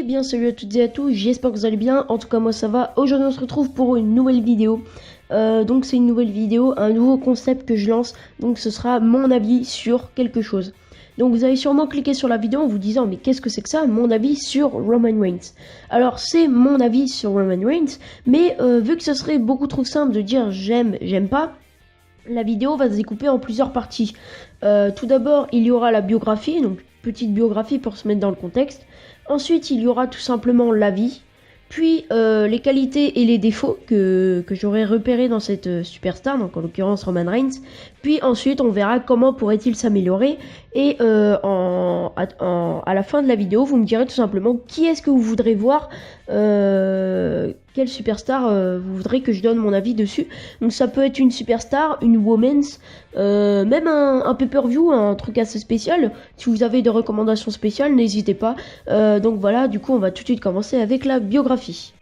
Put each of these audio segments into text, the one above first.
Eh bien salut à toutes et à tous, j'espère que vous allez bien, en tout cas moi ça va. Aujourd'hui on se retrouve pour une nouvelle vidéo. Donc c'est une nouvelle vidéo, un nouveau concept que je lance. Donc ce sera mon avis sur quelque chose. Donc vous avez sûrement cliqué sur la vidéo en vous disant mais qu'est-ce que c'est que ça, mon avis sur Roman Reigns. Alors c'est mon avis sur Roman Reigns, mais vu que ce serait beaucoup trop simple de dire j'aime, j'aime pas, la vidéo va se découper en plusieurs parties. Tout d'abord il y aura la biographie, donc petite biographie pour se mettre dans le contexte. Ensuite, il y aura tout simplement l'avis, puis les qualités et les défauts que j'aurais repérés dans cette superstar, donc en l'occurrence Roman Reigns. Puis ensuite, on verra comment pourrait-il s'améliorer. Et à la fin de la vidéo, vous me direz tout simplement qui est-ce que vous voudrez voir, quelle superstar vous voudrez que je donne mon avis dessus. Donc ça peut être une superstar, une women's, même un pay-per-view, un truc assez spécial. Si vous avez des recommandations spéciales, n'hésitez pas. Donc voilà, du coup on va tout de suite commencer avec la biographie.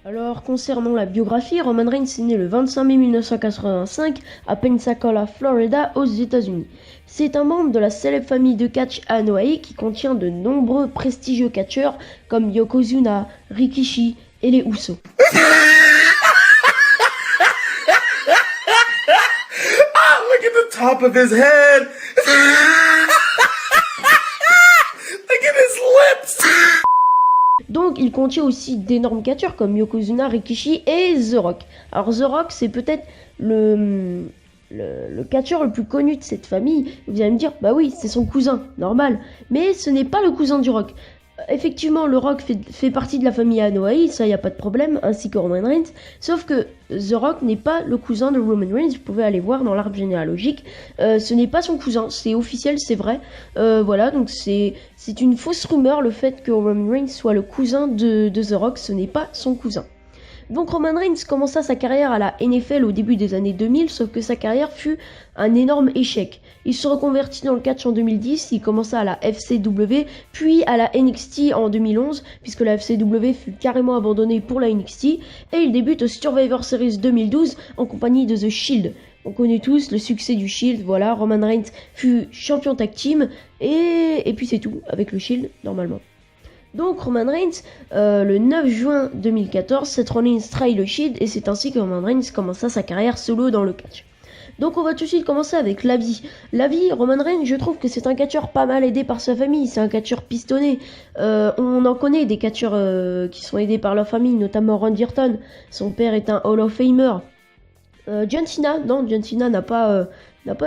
Alors, concernant la biographie, Roman Reigns est né le 25 mai 1985 à Pensacola, Florida, aux États-Unis. C'est un membre de la célèbre famille de catch Anoa'i qui contient de nombreux prestigieux catcheurs comme Yokozuna, Rikishi et les Usos. Ah, look at the top of his head. Look at his lips. Donc il contient aussi d'énormes catcheurs comme Yokozuna, Rikishi et The Rock. Alors The Rock c'est peut-être le catcheur le plus connu de cette famille. Vous allez me dire, bah oui c'est son cousin, normal. Mais ce n'est pas le cousin du Rock. Effectivement le Rock fait partie de la famille Anoa'i, ça y a pas de problème, ainsi que Roman Reigns. Sauf que The Rock n'est pas le cousin de Roman Reigns, vous pouvez aller voir dans l'arbre généalogique. Ce n'est pas son cousin, c'est officiel, c'est vrai. Voilà, donc c'est une fausse rumeur le fait que Roman Reigns soit le cousin de The Rock, ce n'est pas son cousin. Donc Roman Reigns commença sa carrière à la NFL au début des années 2000, sauf que sa carrière fut un énorme échec. Il se reconvertit dans le catch en 2010, il commença à la FCW, puis à la NXT en 2011, puisque la FCW fut carrément abandonnée pour la NXT, et il débute au Survivor Series 2012 en compagnie de The Shield. On connaît tous le succès du Shield, voilà, Roman Reigns fut champion tag team, et puis c'est tout, avec le Shield, normalement. Donc Roman Reigns, le 9 juin 2014, Seth Rollins trahit le Shield et c'est ainsi que Roman Reigns commença sa carrière solo dans le catch. Donc on va tout de suite commencer avec l'avis. L'avis, Roman Reigns, je trouve que c'est un catcheur pas mal aidé par sa famille, c'est un catcheur pistonné. On en connaît des catcheurs qui sont aidés par leur famille, notamment Randy Orton. Son père est un Hall of Famer. John Cena, non, John Cena n'a pas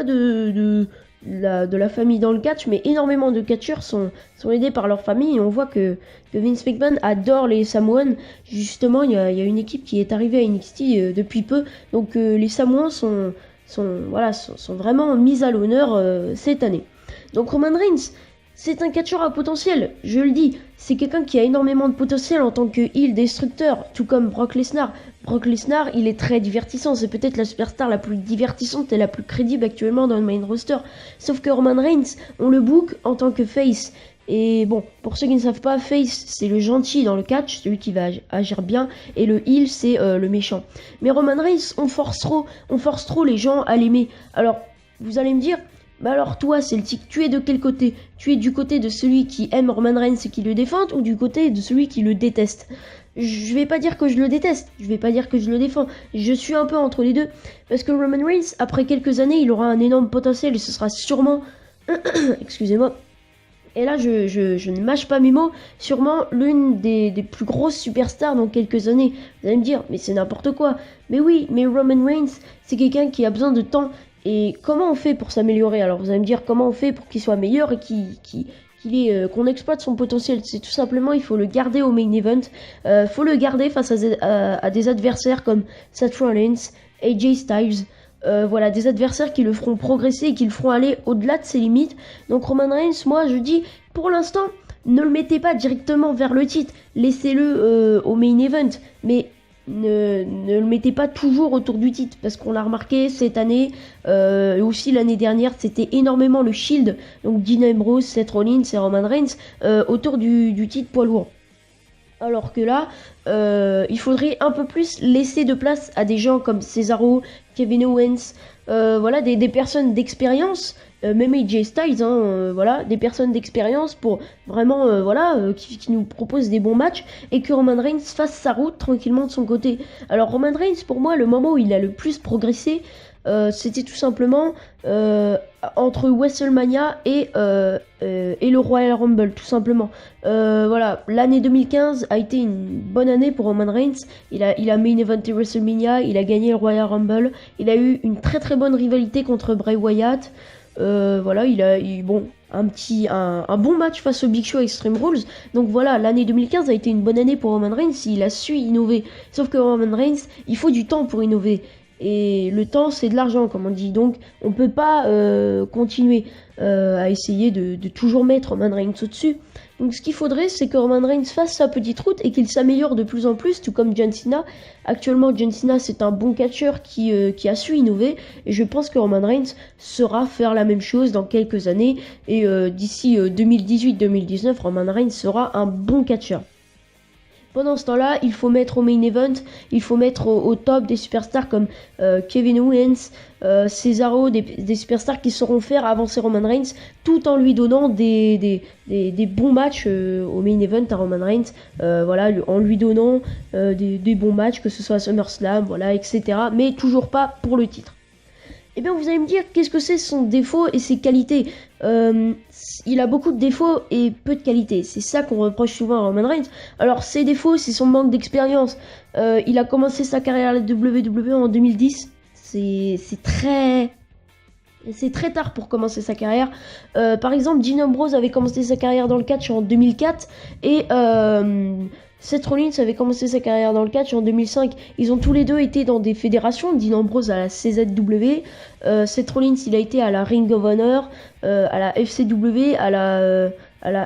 de la famille dans le catch, mais énormément de catcheurs sont aidés par leur famille et on voit que Vince McMahon adore les Samoans. Justement, il y a une équipe qui est arrivée à NXT depuis peu, donc les Samoans sont vraiment mis à l'honneur cette année. Donc Roman Reigns, c'est un catcheur à potentiel, je le dis. C'est quelqu'un qui a énormément de potentiel en tant que heel destructeur, tout comme Brock Lesnar. Brock Lesnar, il est très divertissant. C'est peut-être la superstar la plus divertissante et la plus crédible actuellement dans le main roster. Sauf que Roman Reigns, on le book en tant que face. Et bon, pour ceux qui ne savent pas, face, c'est le gentil dans le catch, celui qui va agir bien, et le heel, c'est le méchant. Mais Roman Reigns, on force trop les gens à l'aimer. Alors, vous allez me dire, bah alors toi Celtic, tu es de quel côté? Tu es du côté de celui qui aime Roman Reigns et qui le défend, ou du côté de celui qui le déteste? Je vais pas dire que je le déteste, je vais pas dire que je le défends, je suis un peu entre les deux, parce que Roman Reigns, après quelques années, il aura un énorme potentiel et ce sera sûrement, excusez-moi, et là je ne mâche pas mes mots, sûrement l'une des plus grosses superstars dans quelques années. Vous allez me dire, mais c'est n'importe quoi. Mais oui, mais Roman Reigns, c'est quelqu'un qui a besoin de temps. Et comment on fait pour s'améliorer? Alors vous allez me dire comment on fait pour qu'il soit meilleur et qu'on exploite son potentiel. C'est tout simplement, il faut le garder au main event. Faut le garder face à des adversaires comme Seth Rollins, AJ Styles. Voilà, des adversaires qui le feront progresser et qui le feront aller au-delà de ses limites. Donc Roman Reigns, moi je dis, pour l'instant, ne le mettez pas directement vers le titre. Laissez-le au main event. Mais ne le mettez pas toujours autour du titre, parce qu'on l'a remarqué cette année, et aussi l'année dernière, c'était énormément le Shield, donc Dean Ambrose, Seth Rollins et Roman Reigns, autour du titre poids lourd. Alors que là, il faudrait un peu plus laisser de place à des gens comme Cesaro, Kevin Owens, voilà, des personnes d'expérience, même AJ Styles, hein, voilà, des personnes d'expérience pour vraiment, voilà, qui nous proposent des bons matchs et que Roman Reigns fasse sa route tranquillement de son côté. Alors Roman Reigns, pour moi, le moment où il a le plus progressé, c'était tout simplement entre WrestleMania et le Royal Rumble, tout simplement. Voilà, l'année 2015 a été une bonne année pour Roman Reigns. Il a main eventé WrestleMania, il a gagné le Royal Rumble, il a eu une très très bonne rivalité contre Bray Wyatt. Voilà, il a eu un bon match face au Big Show à Extreme Rules. Donc voilà, l'année 2015 a été une bonne année pour Roman Reigns. Il a su innover. Sauf que Roman Reigns, il faut du temps pour innover. Et le temps, c'est de l'argent, comme on dit. Donc, on peut pas continuer à essayer de toujours mettre Roman Reigns au-dessus. Donc, ce qu'il faudrait, c'est que Roman Reigns fasse sa petite route et qu'il s'améliore de plus en plus, tout comme John Cena. Actuellement, John Cena, c'est un bon catcheur qui a su innover. Et je pense que Roman Reigns saura faire la même chose dans quelques années. Et d'ici 2018-2019, Roman Reigns sera un bon catcheur. Pendant ce temps-là, il faut mettre au main event, il faut mettre au top des superstars comme Kevin Owens, Cesaro, des superstars qui sauront faire avancer Roman Reigns, tout en lui donnant des bons matchs au main event à Roman Reigns, voilà, en lui donnant des bons matchs, que ce soit à SummerSlam, voilà, etc. Mais toujours pas pour le titre. Eh bien, vous allez me dire, qu'est-ce que c'est son défaut et ses qualités? Il a beaucoup de défauts et peu de qualités. C'est ça qu'on reproche souvent à Roman Reigns. Alors, ses défauts, c'est son manque d'expérience. Il a commencé sa carrière à la WWE en 2010. C'est très tard pour commencer sa carrière. Par exemple, Dean Ambrose avait commencé sa carrière dans le catch en 2004 et Seth Rollins avait commencé sa carrière dans le catch en 2005. Ils ont tous les deux été dans des fédérations. Dean Ambrose à la CZW, Seth Rollins il a été à la Ring of Honor, à la FCW, à la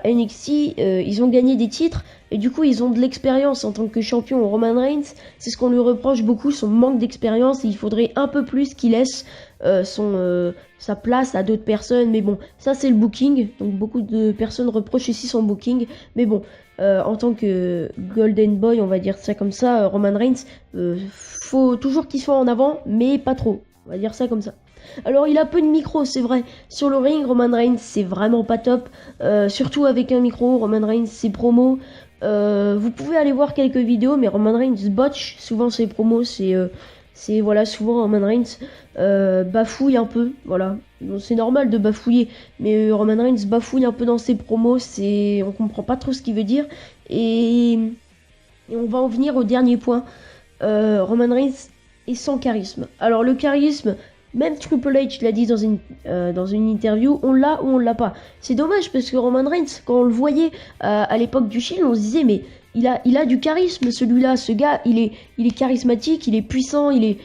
NXT. Ils ont gagné des titres et du coup ils ont de l'expérience en tant que champion. Roman Reigns, c'est ce qu'on lui reproche beaucoup, son manque d'expérience. Il faudrait un peu plus qu'il laisse sa place à d'autres personnes. Mais bon, ça c'est le booking. Donc beaucoup de personnes reprochent ici son booking. Mais bon, en tant que Golden Boy, on va dire ça comme ça, Roman Reigns, faut toujours qu'il soit en avant, mais pas trop. On va dire ça comme ça. Alors il a peu de micro, c'est vrai. Sur le ring, Roman Reigns, c'est vraiment pas top. Surtout avec un micro, Roman Reigns, ses promos. Vous pouvez aller voir quelques vidéos, mais Roman Reigns botch souvent ses promos. C'est voilà, souvent Roman Reigns bafouille un peu, voilà. Bon, c'est normal de bafouiller, mais Roman Reigns bafouille un peu dans ses promos, on comprend pas trop ce qu'il veut dire. Et on va en venir au dernier point. Roman Reigns est sans charisme. Alors le charisme, même Triple H l'a dit dans une interview, on l'a ou on l'a pas. C'est dommage parce que Roman Reigns, quand on le voyait à l'époque du Shield, on se disait mais il a du charisme celui-là, ce gars, il est charismatique, il est puissant, il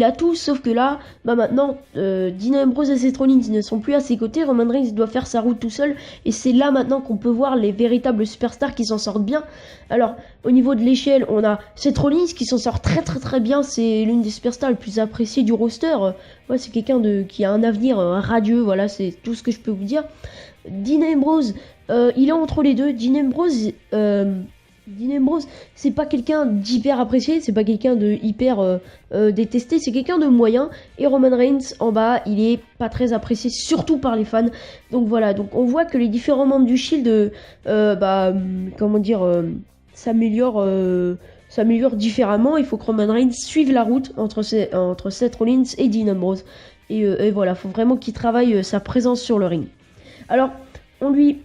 a tout, sauf que là, bah maintenant, Dean Ambrose et Seth Rollins ne sont plus à ses côtés, Roman Reigns doit faire sa route tout seul, et c'est là maintenant qu'on peut voir les véritables superstars qui s'en sortent bien. Alors, au niveau de l'échelle, on a Seth Rollins qui s'en sort très très très bien, c'est l'une des superstars les plus appréciées du roster, ouais, c'est quelqu'un qui a un avenir radieux, voilà, c'est tout ce que je peux vous dire. Dean Ambrose, il est entre les deux. Dean Ambrose, c'est pas quelqu'un d'hyper apprécié, c'est pas quelqu'un de hyper détesté, c'est quelqu'un de moyen. Et Roman Reigns, en bas, il est pas très apprécié, surtout par les fans. Donc voilà, donc on voit que les différents membres du Shield, s'améliorent différemment. Il faut que Roman Reigns suive la route entre Seth Rollins et Dean Ambrose. Et voilà, faut vraiment qu'il travaille sa présence sur le ring. Alors, on lui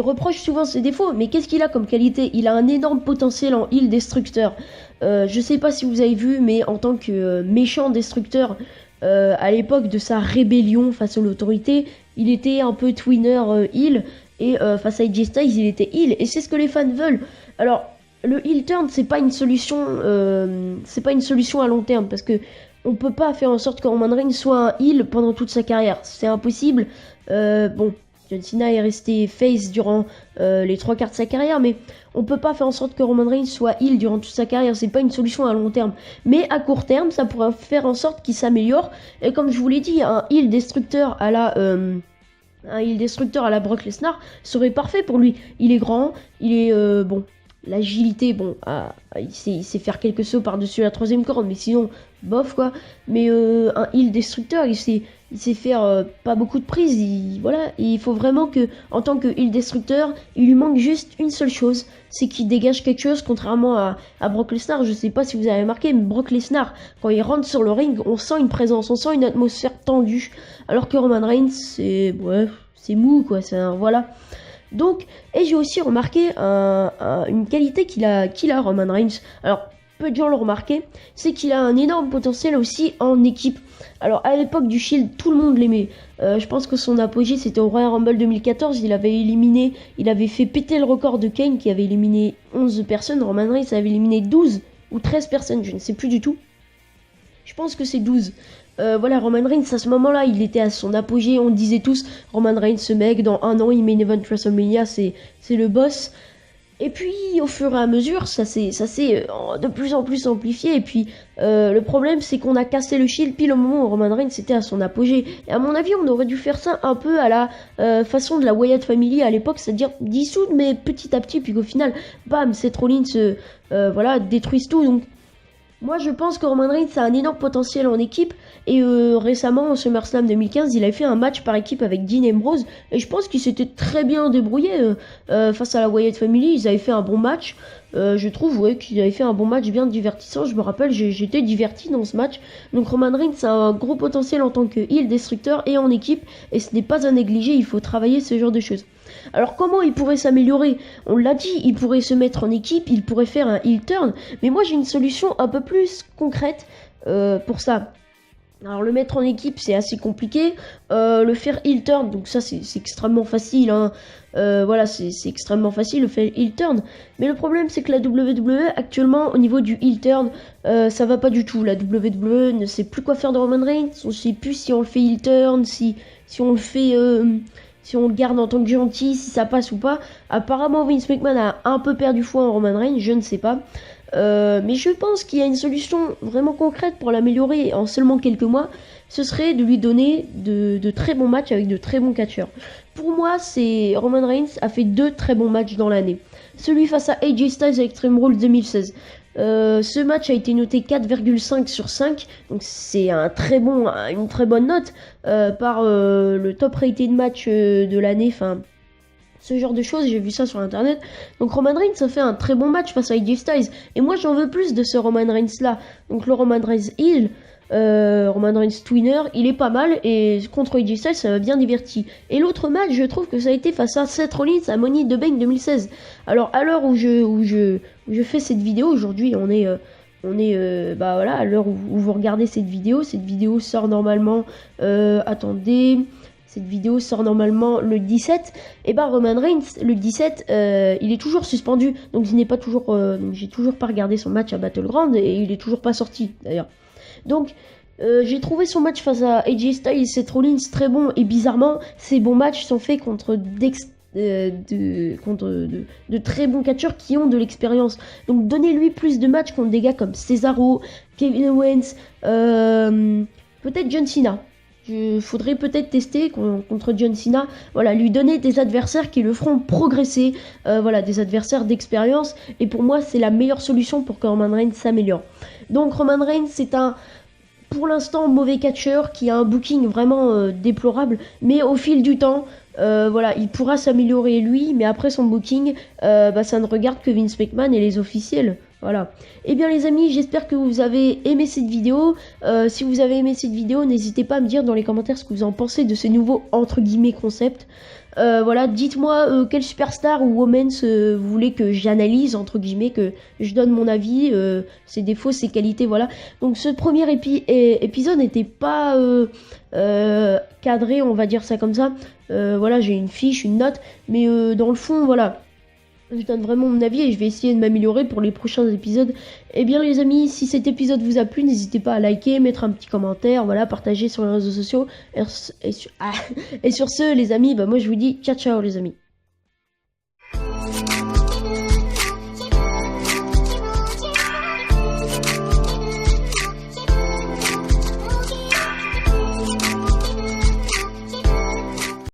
reproche souvent ses défauts, mais qu'est-ce qu'il a comme qualité? Il a un énorme potentiel en heel destructeur. Je sais pas si vous avez vu, mais en tant que méchant destructeur, à l'époque de sa rébellion face à l'autorité, il était un peu twinner heel, et face à AJ Styles, il était heel, et c'est ce que les fans veulent. Alors, le heel turn, c'est pas une solution à long terme, parce que on peut pas faire en sorte que Roman Reigns soit un heel pendant toute sa carrière, c'est impossible. Bon, John Cena est resté face durant les 3 quarts de sa carrière, mais on peut pas faire en sorte que Roman Reigns soit heel durant toute sa carrière, c'est pas une solution à long terme. Mais à court terme, ça pourrait faire en sorte qu'il s'améliore, et comme je vous l'ai dit, un heel destructeur à la Un heel destructeur à la Brock Lesnar serait parfait pour lui. Il est grand, il est bon. L'agilité, bon, il sait faire quelques sauts par-dessus la troisième corde, mais sinon, bof quoi. Mais un heel destructeur, il sait faire pas beaucoup de prises. Voilà, et il faut vraiment que, en tant que heel destructeur, il lui manque juste une seule chose, c'est qu'il dégage quelque chose, contrairement à Brock Lesnar. Je sais pas si vous avez remarqué, mais Brock Lesnar, quand il rentre sur le ring, on sent une présence, on sent une atmosphère tendue, alors que Roman Reigns, c'est mou quoi. Voilà. Donc, et j'ai aussi remarqué une qualité qu'il a Roman Reigns. Alors, peu de gens l'ont remarqué, c'est qu'il a un énorme potentiel aussi en équipe. Alors, à l'époque du Shield, tout le monde l'aimait. Je pense que son apogée, c'était au Royal Rumble 2014. Il avait fait péter le record de Kane, qui avait éliminé 11 personnes. Roman Reigns avait éliminé 12 ou 13 personnes, je ne sais plus du tout. Je pense que c'est 12. Voilà, Roman Reigns, à ce moment-là, il était à son apogée. On disait tous, Roman Reigns, ce mec, dans un an, il main event WrestleMania, c'est le boss. Et puis, au fur et à mesure, ça s'est de plus en plus amplifié. Et puis, le problème, c'est qu'on a cassé le Shield pile au moment où Roman Reigns était à son apogée. Et à mon avis, on aurait dû faire ça un peu à la façon de la Wyatt Family à l'époque, c'est-à-dire dissoudre, mais petit à petit, puis qu'au final, bam, Seth Rollins voilà, détruisent tout. Donc, moi, je pense que Roman Reigns a un énorme potentiel en équipe. Et récemment, au SummerSlam 2015, il avait fait un match par équipe avec Dean Ambrose. Et je pense qu'il s'était très bien débrouillé face à la Wyatt Family. Ils avaient fait un bon match. Je trouve qu'ils avaient fait un bon match bien divertissant. Je me rappelle, j'étais diverti dans ce match. Donc Roman Reigns a un gros potentiel en tant que heel destructeur et en équipe. Et ce n'est pas à négliger, il faut travailler ce genre de choses. Alors comment il pourrait s'améliorer? On l'a dit, il pourrait se mettre en équipe, il pourrait faire un heel turn. Mais moi j'ai une solution un peu plus concrète pour ça. Alors le mettre en équipe c'est assez compliqué, le faire heel turn, donc ça c'est extrêmement facile, hein. Voilà, c'est extrêmement facile le faire heel turn. Mais le problème c'est que la WWE actuellement au niveau du heel turn, ça va pas du tout. La WWE ne sait plus quoi faire de Roman Reigns, on sait plus si on le fait heel turn, si on le fait... si on le garde en tant que gentil, si ça passe ou pas. Apparemment Vince McMahon a un peu perdu foi en Roman Reigns, je ne sais pas. Mais je pense qu'il y a une solution vraiment concrète pour l'améliorer en seulement quelques mois. Ce serait de lui donner de très bons matchs avec de très bons catcheurs. Pour moi, Roman Reigns a fait 2 très bons matchs dans l'année. Celui face à AJ Styles à Extreme Rules 2016. Ce match a été noté 4,5 sur 5, donc c'est une très bonne note par le top rated match de l'année, enfin ce genre de choses, j'ai vu ça sur internet. Donc Roman Reigns a fait un très bon match face à AJ Styles, et moi j'en veux plus de ce Roman Reigns là. Donc le Roman Reigns heel, Roman Reigns Twinner, il est pas mal, et contre AJ Styles ça m'a bien diverti. Et l'autre match, je trouve que ça a été face à Seth Rollins à Money in the Bank 2016. Alors à l'heure où je fais cette vidéo, aujourd'hui on est bah voilà, à l'heure où vous regardez cette vidéo sort normalement, attendez, cette vidéo sort normalement le 17, et bah Roman Reigns, le 17, il est toujours suspendu, donc il n'est pas toujours, donc j'ai toujours pas regardé son match à Battleground, et il est toujours pas sorti d'ailleurs. Donc j'ai trouvé son match face à AJ Styles et Seth Rollins très bon, et bizarrement ces bons matchs sont faits contre de très bons catcheurs qui ont de l'expérience. Donc donnez-lui plus de matchs contre des gars comme Cesaro, Kevin Owens, peut-être John Cena. Faudrait peut-être tester contre John Cena, voilà, lui donner des adversaires qui le feront progresser, voilà, des adversaires d'expérience, et pour moi c'est la meilleure solution pour que Roman Reigns s'améliore. Donc Roman Reigns c'est un, pour l'instant, mauvais catcheur qui a un booking vraiment déplorable, mais au fil du temps, voilà, il pourra s'améliorer lui, mais après son booking, bah, ça ne regarde que Vince McMahon et les officiels. Voilà. Et bien les amis, j'espère que vous avez aimé cette vidéo. Si vous avez aimé cette vidéo, n'hésitez pas à me dire dans les commentaires ce que vous en pensez de ces nouveaux entre guillemets concepts. Voilà, dites-moi quel superstar ou women's vous voulez que j'analyse, entre guillemets, que je donne mon avis, ses défauts, ses qualités, voilà. Donc ce premier épisode n'était pas cadré, on va dire ça comme ça. Voilà, j'ai une fiche, une note, mais dans le fond, voilà. Je donne vraiment mon avis et je vais essayer de m'améliorer pour les prochains épisodes. Et bien les amis, si cet épisode vous a plu, n'hésitez pas à liker, mettre un petit commentaire, voilà, partager sur les réseaux sociaux. Et sur ce les amis, bah moi je vous dis ciao ciao les amis.